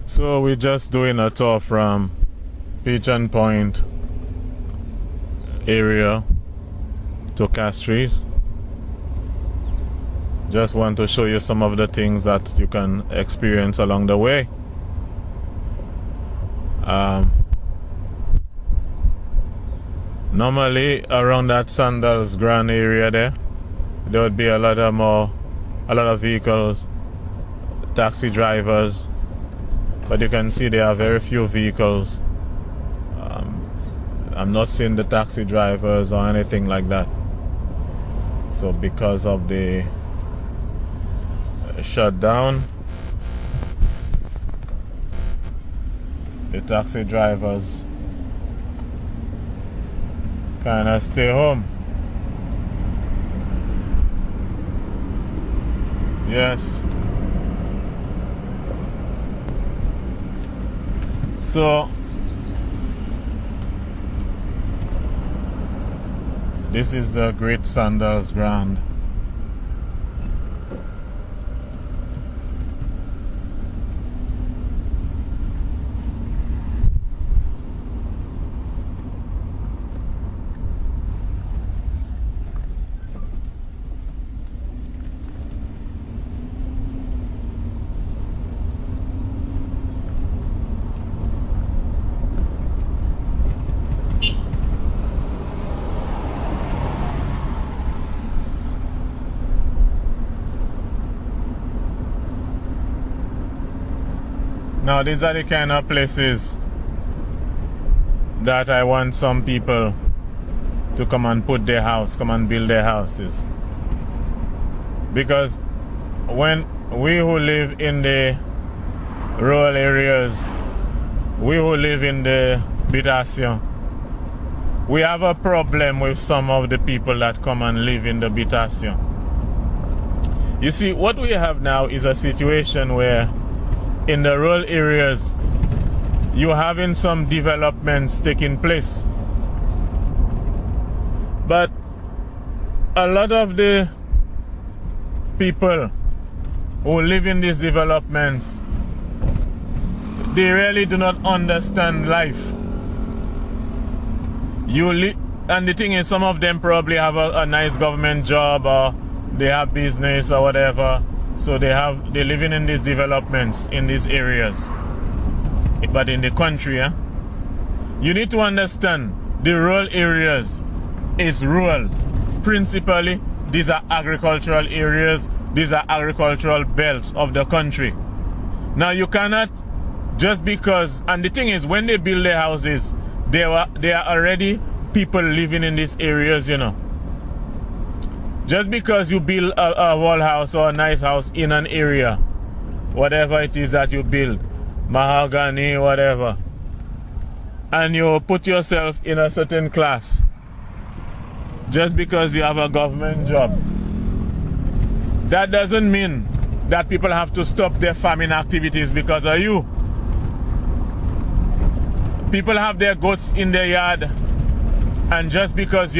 So we're just doing a tour from Pigeon Point area to Castries. Just want to show you some of the things that you can experience along the way. Normally around that Sandals Grand area there would be a lot of vehicles, taxi drivers, but you can see there are very few vehicles. I'm not seeing the taxi drivers or anything like that. So because of the shutdown, the taxi drivers kind of stay home. Yes. So this is the Great Sandals Grand. Now these are the kind of places that I want some people to come and put their house, come and build their houses. Because when we who live in the rural areas, we who live in the Bitation, we have a problem with some of the people that come and live in the Bitation. You see, what we have now is a situation where in the rural areas, you're having some developments taking place. But a lot of the people who live in these developments, they really do not understand life. And the thing is, some of them probably have a nice government job, or they have business or whatever. So they're living in these developments in these areas. But in the country, you need to understand the rural areas is rural. Principally, these are agricultural areas. These are agricultural belts of the country. Now you cannot, just because, and the thing is, when they build their houses, there are already people living in these areas, you know. Just because you build a wall house or a nice house in an area, whatever it is that you build, mahogany, whatever, and you put yourself in a certain class, just because you have a government job, that doesn't mean that people have to stop their farming activities because of you. People have their goats in their yard, and just because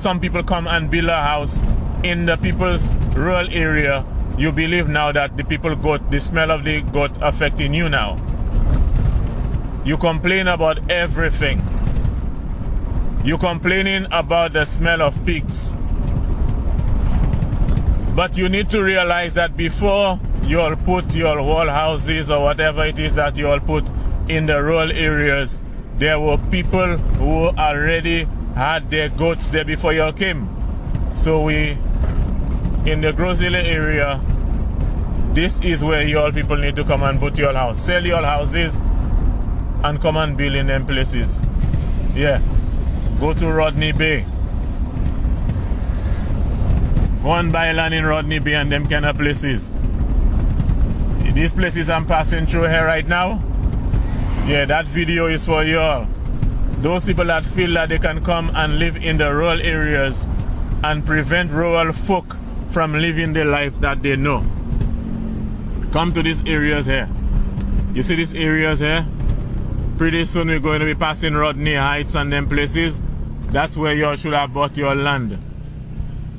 some people come and build a house in the people's rural area, you believe now that the smell of the goat affecting you now. You complain about everything. You're complaining about the smell of pigs. But you need to realize that before you'll put your wall houses or whatever it is that you'll put in the rural areas, there were people who already had their goats there before you all came. So in the Grosile area, this is where you all people need to come and put your house. Sell your houses and come and build in them places. Yeah. Go to Rodney Bay. Go and buy land in Rodney Bay and them kind of places. These places I'm passing through here right now, yeah, that video is for you all. Those people that feel that they can come and live in the rural areas and prevent rural folk from living the life that they know. Come to these areas here. You see these areas here? Pretty soon we're going to be passing Rodney Heights and them places. That's where you all should have bought your land.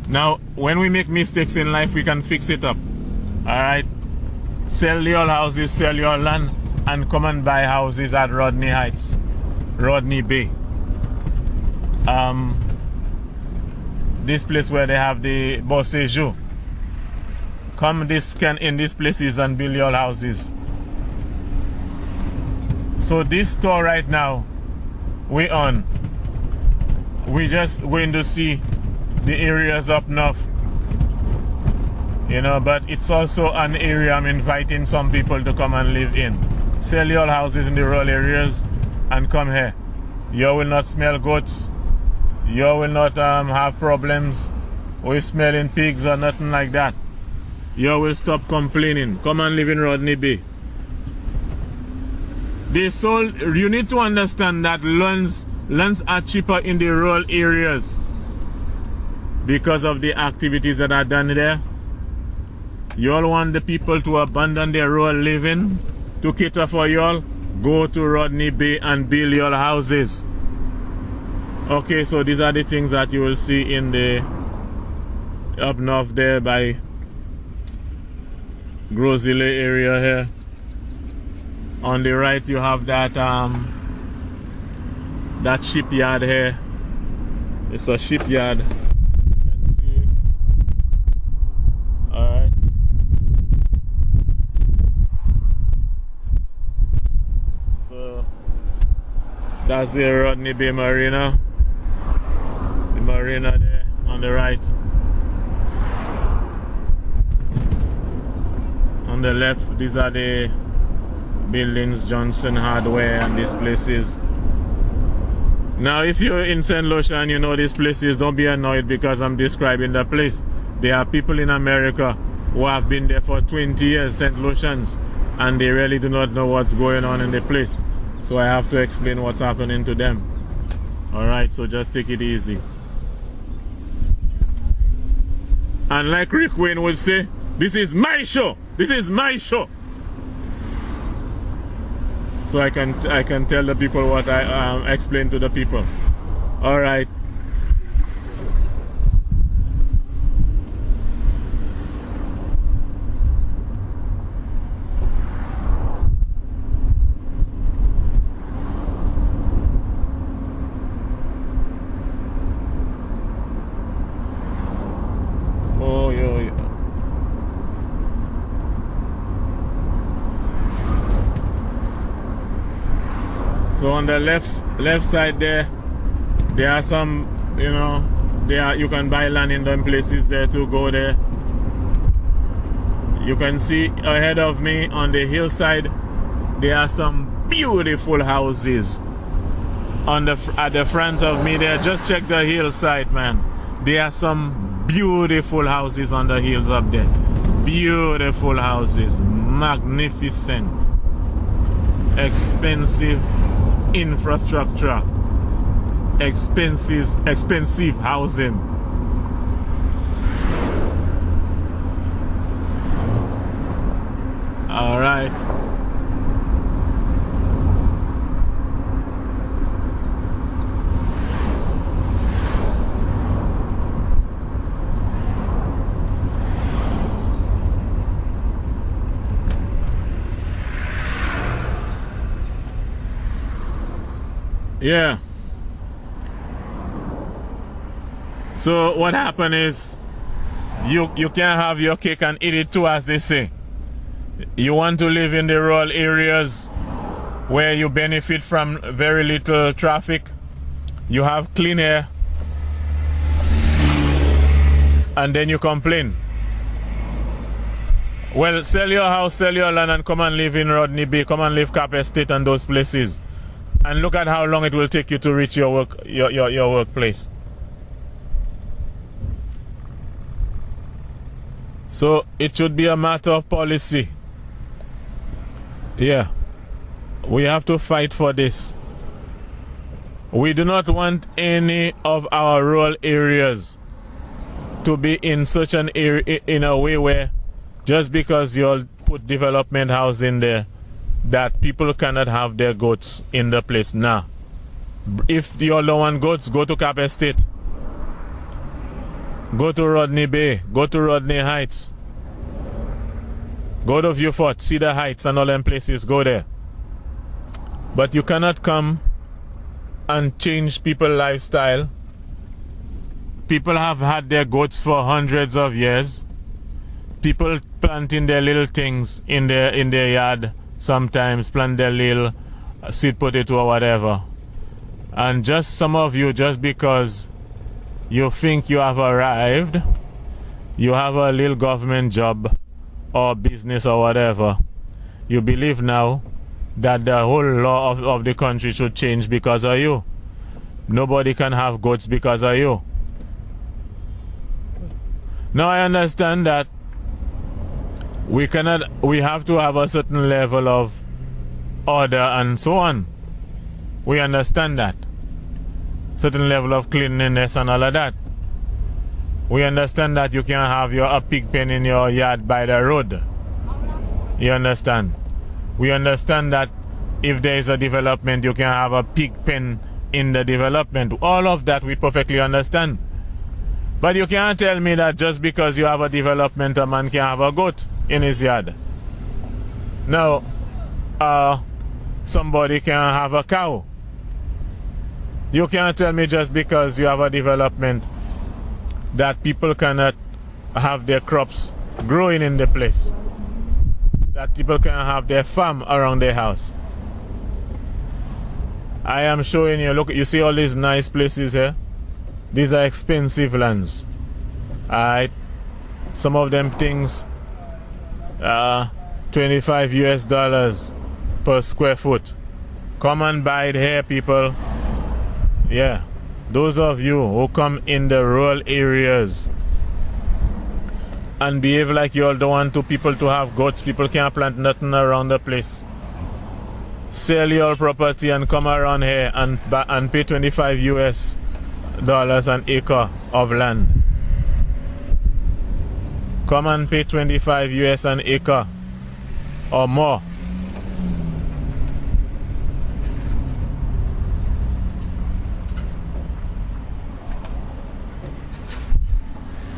Now, when we make mistakes in life, we can fix it up. Alright? Sell your houses, sell your land, and come and buy houses at Rodney Heights, Rodney Bay. This place where they have the Bossejour. Come in these places and build your houses. So this tour right now, we just going to see the areas up north. You know, but it's also an area I'm inviting some people to come and live in. Sell your houses in the rural areas and come here. You will not smell goats. You will not have problems with smelling pigs or nothing like that. You will stop complaining. Come and live in Rodney Bay. You need to understand that lands are cheaper in the rural areas because of the activities that are done there. You all want the people to abandon their rural living to cater for you all? Go to Rodney Bay and build your houses. Okay, so these are the things that you will see in the up north there by Grosile area here. On the right you have that that shipyard here. It's a shipyard. You can see. Alright. So that's the Rodney Bay Marina. The marina there on the right. On the left, these are the buildings, Johnson Hardware and these places. Now if you're in St. Lucia and you know these places, don't be annoyed because I'm describing the place. There are people in America who have been there for 20 years, St. Lucians, and they really do not know what's going on in the place. So I have to explain what's happening to them. Alright, so just take it easy. And like Rick Wayne would say, this is my show! This is my show! So I can tell the people what I explain to the people. Alright. Oh, yo. So on the left side there are some, you know, you can buy land in them places there to go there. You can see ahead of me on the hillside there are some beautiful houses at the front of me there. Just check the hillside, man. There are some beautiful houses on the hills up there. Beautiful houses, magnificent, expensive infrastructure, expensive housing. All right. Yeah. So what happened is you can't have your cake and eat it too, as they say. You want to live in the rural areas where you benefit from very little traffic. You have clean air. And then you complain. Well, sell your house, sell your land and come and live in Rodney Bay. Come and live Cap Estate and those places. And look at how long it will take you to reach your workplace. So it should be a matter of policy. Yeah. We have to fight for this. We do not want any of our rural areas to be in such an area, in a way where just because you'll put development house in there, that people cannot have their goats in the place. Nah. If you don't want goats, go to Cap Estate. Go to Rodney Bay. Go to Rodney Heights. Go to Viewfort, Cedar Heights and all them places. Go there. But you cannot come and change people's lifestyle. People have had their goats for hundreds of years. People planting their little things in their yard, sometimes plant their little sweet potato or whatever. And just some of you, just because you think you have arrived, you have a little government job or business or whatever, you believe now that the whole law of the country should change because of you. Nobody can have goats because of you. Now I understand that we have to have a certain level of order and so on. We understand that. Certain level of cleanliness and all of that. We understand that you can't have a pig pen in your yard by the road. You understand? We understand that if there is a development, you can have a pig pen in the development. All of that we perfectly understand. But you can't tell me that just because you have a development, a man can have a goat in his yard. Now, somebody can have a cow. You can't tell me just because you have a development that people cannot have their crops growing in the place. That people can have their farm around their house. I am showing you, look, you see all these nice places here? These are expensive lands. Alright. Some of them things 25 US dollars per square foot. Come and buy it here, people. Yeah. Those of you who come in the rural areas and behave like you all don't want people to have goats, people can't plant nothing around the place. Sell your property and come around here and pay 25 US dollars an acre of land. Come and pay 25 US an acre or more.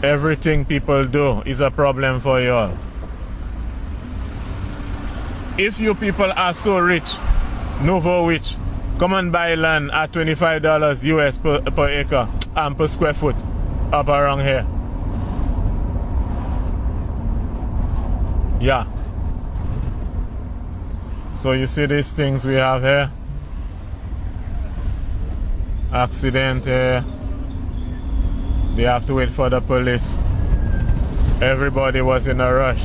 Everything people do is a problem for you all. If you people are so rich, nouveau rich, come and buy land at $25 US per acre and per square foot up around here. Yeah. So you see these things we have here. Accident here. They have to wait for the police. Everybody was in a rush.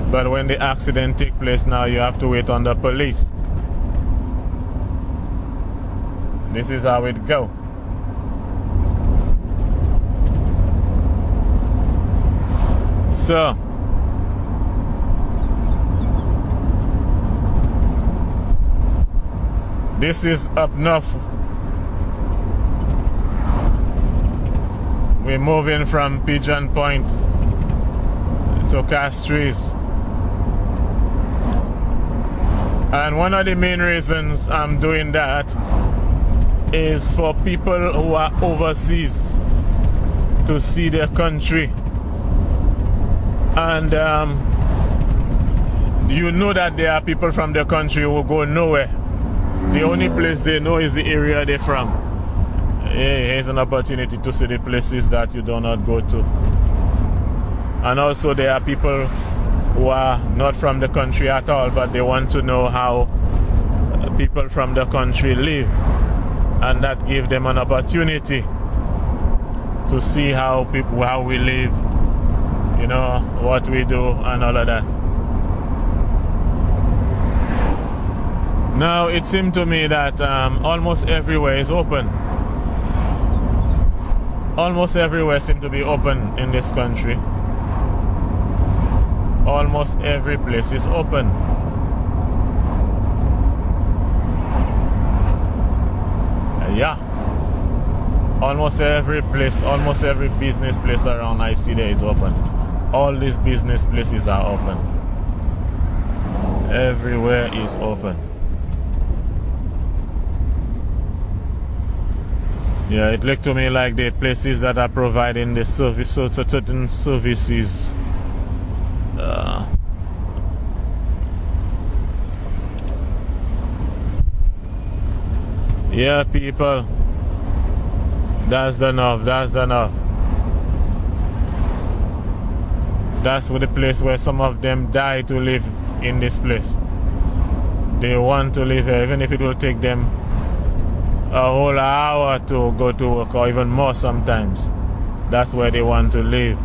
But when the accident takes place now, you have to wait on the police. This is how it go. So, this is up north. We're moving from Pigeon Point to Castries. And one of the main reasons I'm doing that is for people who are overseas to see their country. And you know that there are people from their country who go nowhere. The only place they know is the area they're from. Hey, here's an opportunity to see the places that you do not go to. And also there are people who are not from the country at all, but they want to know how people from the country live. And that gives them an opportunity to see how we live, you know, what we do and all of that. Now it seemed to me that almost everywhere is open. Almost everywhere seems to be open in this country. Almost every place is open. Yeah. Almost every place, almost every business place around I see there is open. All these business places are open. Everywhere is open. Yeah, it looked to me like the places that are providing the service, so certain services. Yeah, people. That's enough. That's enough. That's the place where some of them die to live in this place. They want to live here, even if it will take them a whole hour to go to work, or even more sometimes. That's where they want to live.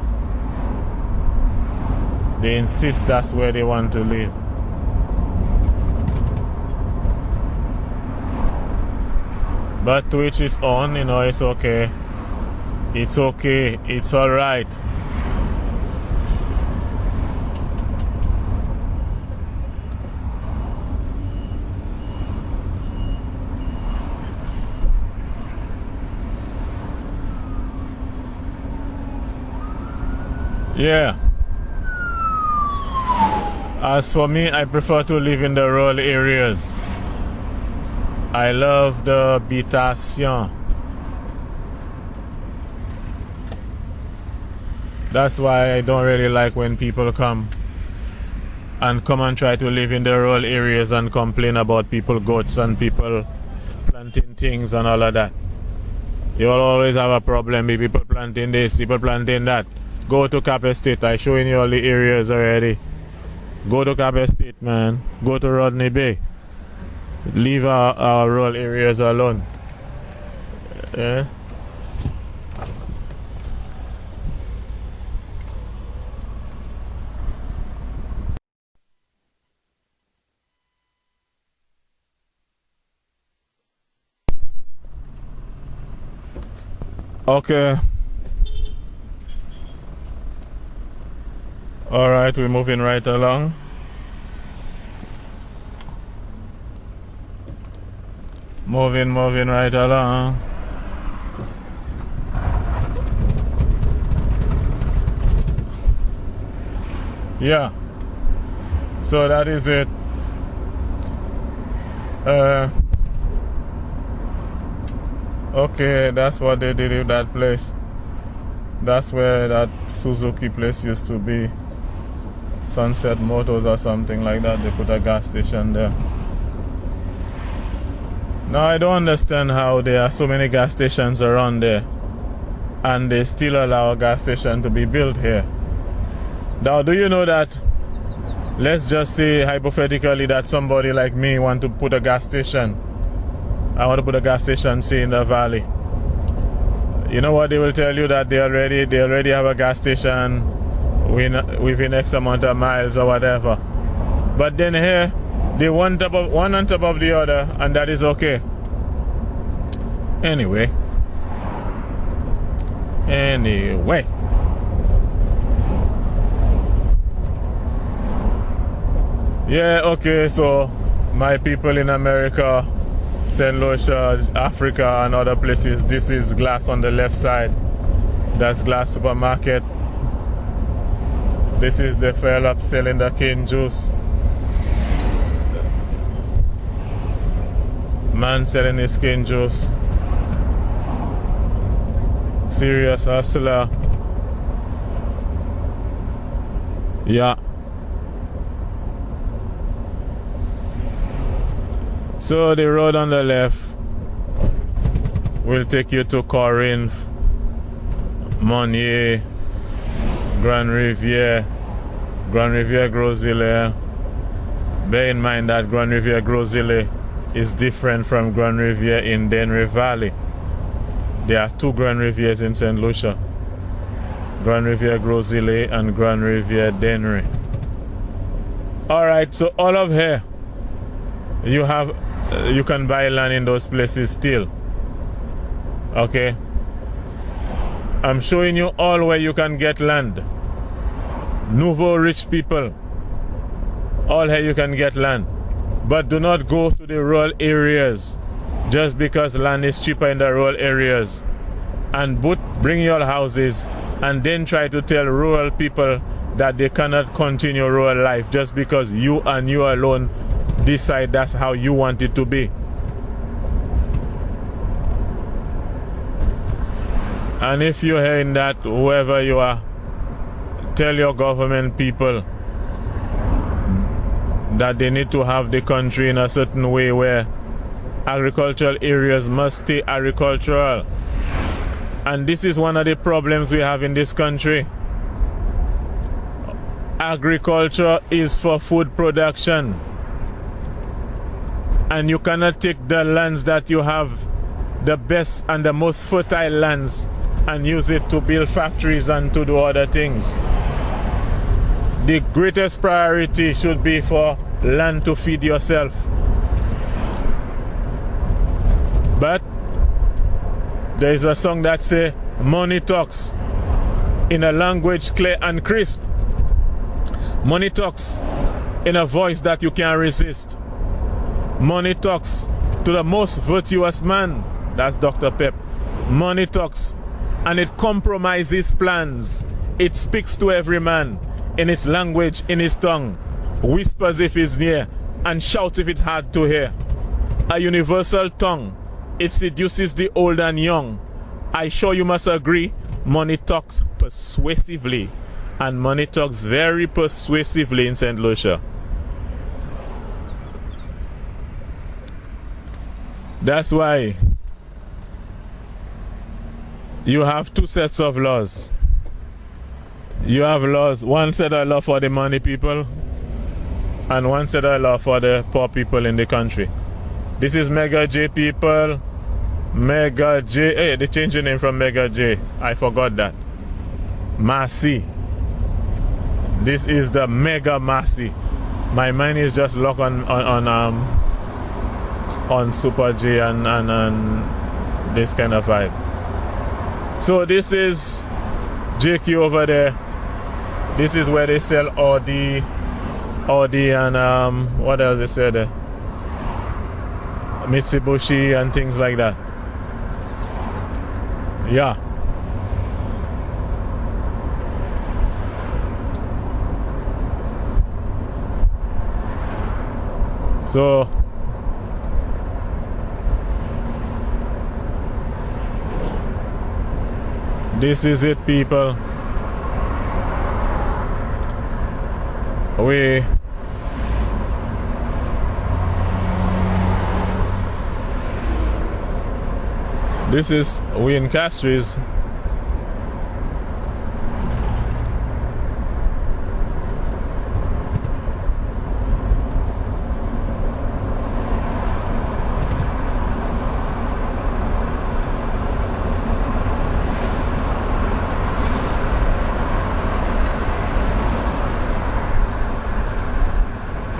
They insist that's where they want to live. But to each his own, you know, it's okay. It's okay. It's alright. Yeah. As for me, I prefer to live in the rural areas. I love the habitation. That's why I don't really like when people come and try to live in the rural areas and complain about people goats and people planting things and all of that. You'll always have a problem with people planting this, people planting that. Go to Cap Estate. I'm showing you all the areas already. Go to Cap Estate, man. Go to Rodney Bay. Leave our rural areas alone. Yeah. Okay. All right, we're moving right along. Moving right along. Yeah. So that is it. Okay, that's what they did with that place. That's where that Suzuki place used to be. Sunset Motors or something like that. They put a gas station there. Now I don't understand how there are so many gas stations around there and they still allow a gas station to be built here. Now do you know that, let's just say hypothetically that somebody like me want to put a gas station. I want to put a gas station, say in the valley. You know what they will tell you, that they already have a gas station within X amount of miles or whatever. But then here, they one on top of the other, and that is okay. Anyway. Yeah, okay, so my people in America, St. Lucia, Africa and other places, this is Glass on the left side. That's Glass Supermarket. This is the fella selling the cane juice. Man selling his cane juice. Serious hustler. Yeah. So the road on the left will take you to Corinth, Monnier, Grand Riviere, Gros-Islet. Bear in mind that Grand Riviere Gros-Islet is different from Grand Riviere in Dennery Valley. There are two Grand Rivieres in St. Lucia. Grand Riviere Gros-Islet and Grand Riviere Dennery. Alright, so all of here you can buy land in those places still. Okay? I'm showing you all where you can get land. Nouveau rich people. All here you can get land. But do not go to the rural areas just because land is cheaper in the rural areas. And bring your houses and then try to tell rural people that they cannot continue rural life just because you and you alone decide that's how you want it to be. And if you're hearing that, whoever you are, tell your government people that they need to have the country in a certain way where Agricultural areas must stay agricultural. And this is one of the problems we have in this country. Agriculture is for food production. And you cannot take the lands that you have, the best and the most fertile lands, and use it to build factories and to do other things. The greatest priority should be for land to feed yourself. But there is a song that says, money talks, in a language clear and crisp. Money talks in a voice that you can't resist. Money talks to the most virtuous man, that's Dr. Pep. Money talks, and it compromises plans. It speaks to every man in its language, in his tongue, whispers if he's near, and shouts if it's hard to hear. A universal tongue, it seduces the old and young. I sure you must agree, money talks persuasively, and money talks very persuasively in St. Lucia. That's why you have two sets of laws. You have laws, one set of law for the money people and one set of law for the poor people in the country. This is Mega J people. Mega J, hey, they changed the name from Mega J. I forgot that. Massey. This is the Mega Massey. My mind is just locked on Super J and this kind of vibe. So this is JQ over there. This is where they sell Audi and what else they say there? Mitsubishi and things like that. Yeah. So this is it, people. We in Castries.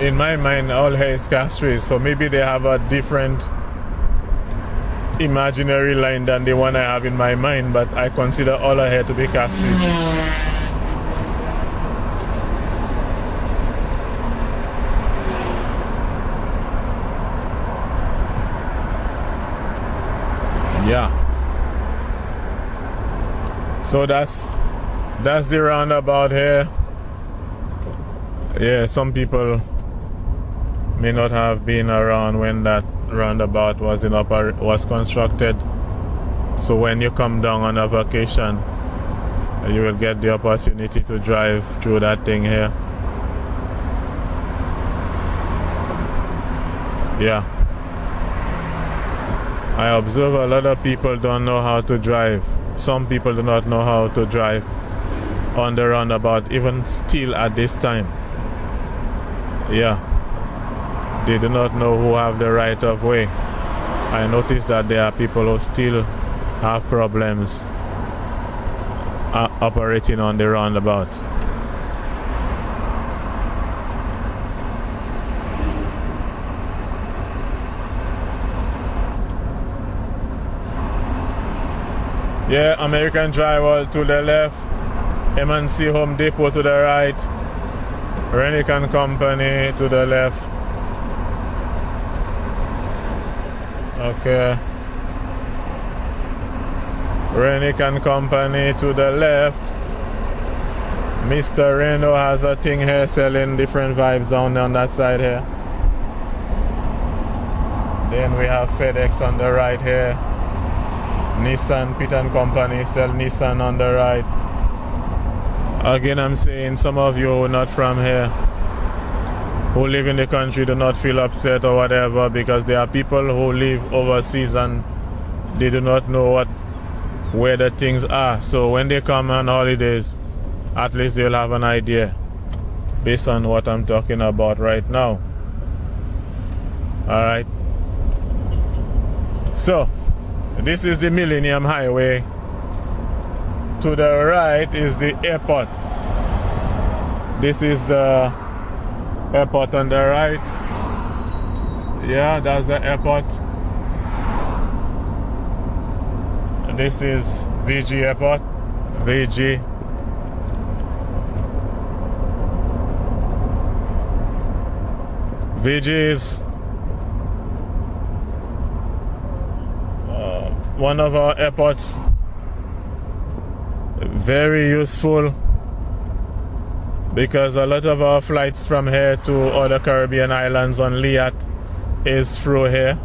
In my mind, all here is Castries, so maybe they have a different imaginary line than the one I have in my mind, but I consider all here to be Castries. Yeah. So that's the roundabout here. Yeah, some people may not have been around when that roundabout was constructed. So when you come down on a vacation, you will get the opportunity to drive through that thing here. Yeah. I observe a lot of people don't know how to drive. Some people do not know how to drive on the roundabout, even still at this time. Yeah. They do not know who have the right of way. I noticed that there are people who still have problems operating on the roundabout. Yeah, American Drywall to the left, M&C Home Depot to the right, Renican Company to the left. Okay. Renican Company to the left. Mr. Reno has a thing here selling different vibes down on that side here. Then we have FedEx on the right here. Nissan, Pigeon Company sell Nissan on the right. Again, I'm saying some of you are not from here. who live in the country do not feel upset or whatever, because there are people who live overseas and they do not know where the things are. So when they come on holidays, at least they'll have an idea based on what I'm talking about right now. Alright. So this is the Millennium Highway. To the right is the airport. This is the airport on the right. Yeah, that's the airport. This is VG Airport. VG. VG is one of our airports. Very useful, because a lot of our flights from here to other Caribbean islands on Liat is through here.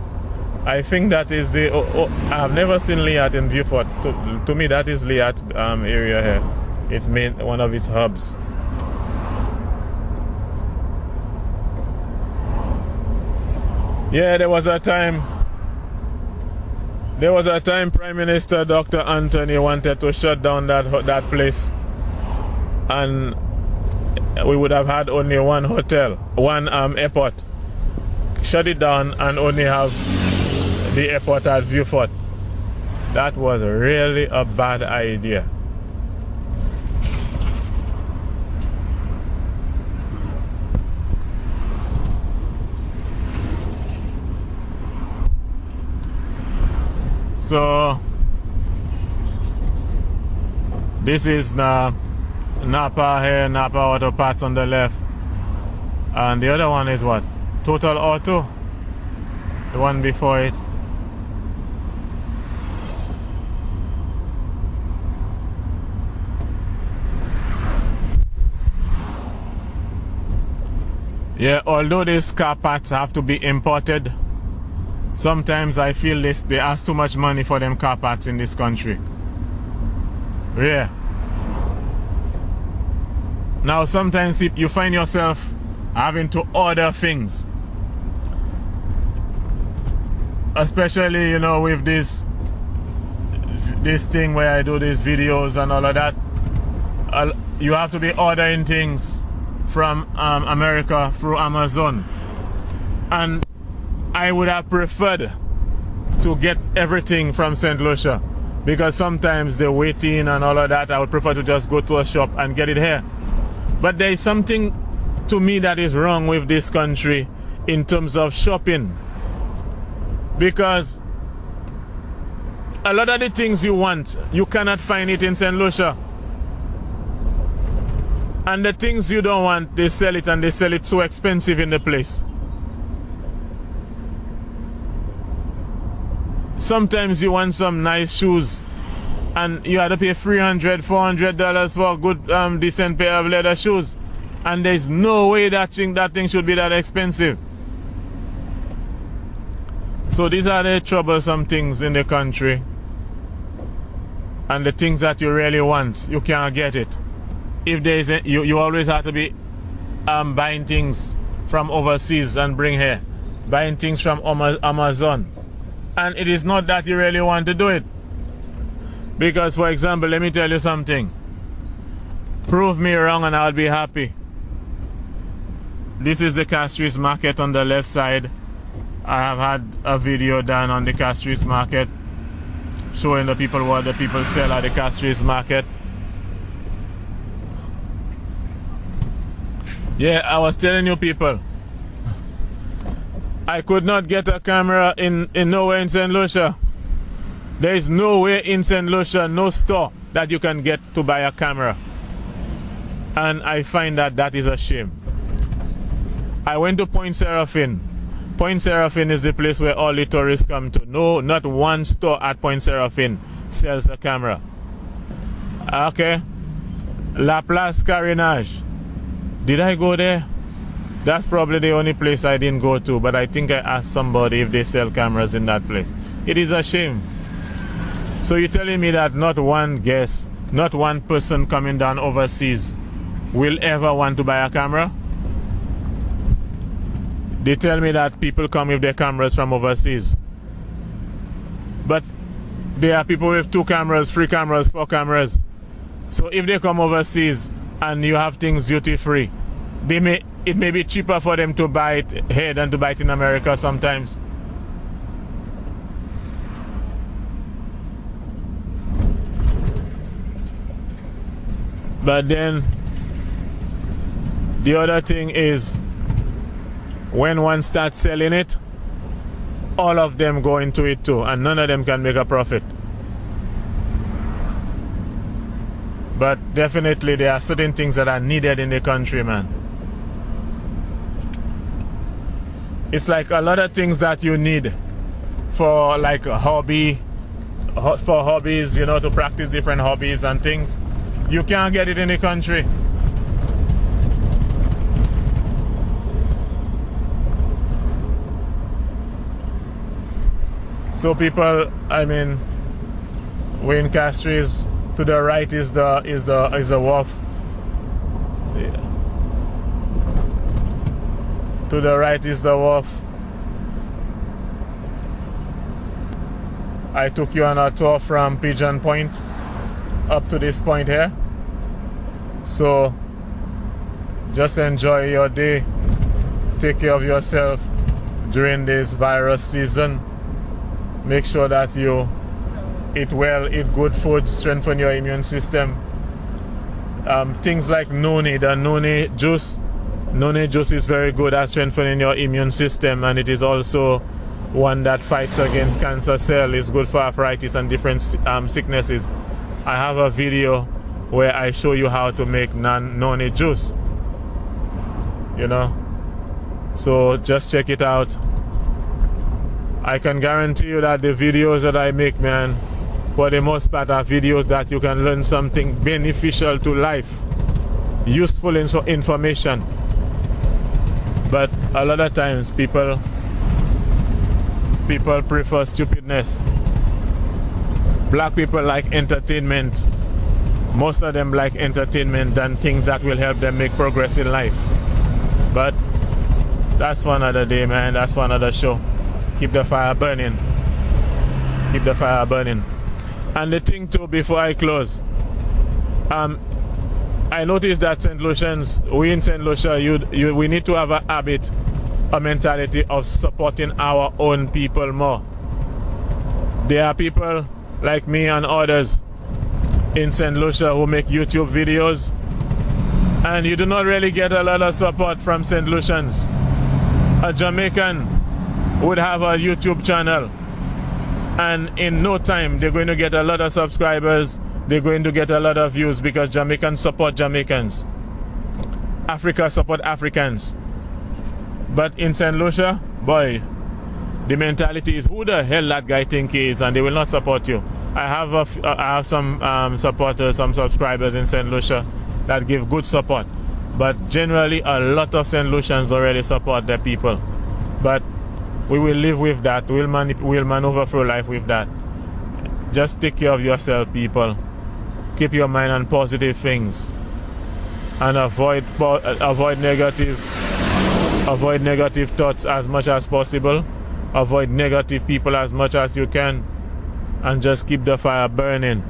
I think that is the I've never seen Liat in Beaufort. To me, that is Liat area here. It's one of its hubs. Yeah, there was a time Prime Minister Dr. Anthony wanted to shut down that place, and we would have had only one airport. Shut it down and only have the airport at Beaufort. That was really a bad idea. So this is Napa here, Napa Auto Parts on the left, and the other one is what? Total Auto, the one before it. Yeah, although these car parts have to be imported, sometimes I feel they ask too much money for them car parts in this country. Yeah. Now sometimes you find yourself having to order things, especially, you know, with this thing where I do these videos and all of that. You have to be ordering things from America through Amazon, and I would have preferred to get everything from St. Lucia, because sometimes the waiting and all of that, I would prefer to just go to a shop and get it here. But there is something to me that is wrong with this country in terms of shopping, because a lot of the things you want, you cannot find it in St. Lucia. And the things you don't want, they sell it, and they sell it so expensive in the place. Sometimes you want some nice shoes and you have to pay $300, $400 for a good decent pair of leather shoes, and there's no way that thing should be that expensive. So these are the troublesome things in the country, and the things that you really want, you can't get it. If there is you always have to be buying things from overseas and bring here, buying things from Amazon. And it is not that you really want to do it. Because, for example, let me tell you something. Prove me wrong and I'll be happy. This is the Castries market on the left side. I have had a video done on the Castries market, showing the people what the people sell at the Castries market. Yeah, I was telling you people, I could not get a camera in nowhere in St. Lucia. There is nowhere in St. Lucia, no store that you can get to buy a camera. And I find that is a shame. I went to Point Seraphine. Point Seraphine is the place where all the tourists come to. No, not one store at Point Seraphine sells a camera. Okay. La Place Carénage. Did I go there? That's probably the only place I didn't go to, but I think I asked somebody if they sell cameras in that place. It is a shame. So you're telling me that not one guest, not one person coming down overseas will ever want to buy a camera? They tell me that people come with their cameras from overseas. But there are people with 2 cameras, 3 cameras, 4 cameras. So if they come overseas and you have things duty free, it may be cheaper for them to buy it here than to buy it in America sometimes. But then the other thing is, when one starts selling it, all of them go into it too, and none of them can make a profit. But definitely there are certain things that are needed in the country, man. It's like a lot of things that you need for like a hobby, for hobbies, you know, to practice different hobbies and things. You can't get it in the country. So people, I mean, we're in Castries. To the right is the wharf. Yeah. To the right is the wharf. I took you on a tour from Pigeon Point up to this point here. So just enjoy your day. Take care of yourself during this virus season. Make sure that you eat well, eat good food, strengthen your immune system. Things like noni, the noni juice. Noni juice is very good at strengthening your immune system, and it is also one that fights against cancer cell. It's good for arthritis and different sicknesses. I have a video where I show you how to make noni juice. You know, so just check it out. I can guarantee you that the videos that I make, man, for the most part are videos that you can learn something beneficial to life, useful information. But a lot of times people prefer stupidness. Black people like entertainment. Most of them like entertainment than things that will help them make progress in life. But that's for another day, man. That's for another show. Keep the fire burning. Keep the fire burning. And the thing too, before I close, I noticed that St. Lucians, we in St. Lucia, we need to have a habit, a mentality of supporting our own people more. There are people like me and others in St. Lucia who make YouTube videos, and you do not really get a lot of support from St. Lucians. A Jamaican would have a YouTube channel, and in no time they're going to get a lot of subscribers, they're going to get a lot of views, because Jamaicans support Jamaicans, Africa support Africans. But in St. Lucia, boy, the mentality is, who the hell that guy think he is, and they will not support you. I have some supporters, some subscribers in St. Lucia that give good support, but generally a lot of St. Lucians already support their people. But we will live with that. We'll maneuver through life with that. Just take care of yourself, people. Keep your mind on positive things, and avoid negative thoughts as much as possible. Avoid negative people as much as you can, and just keep the fire burning.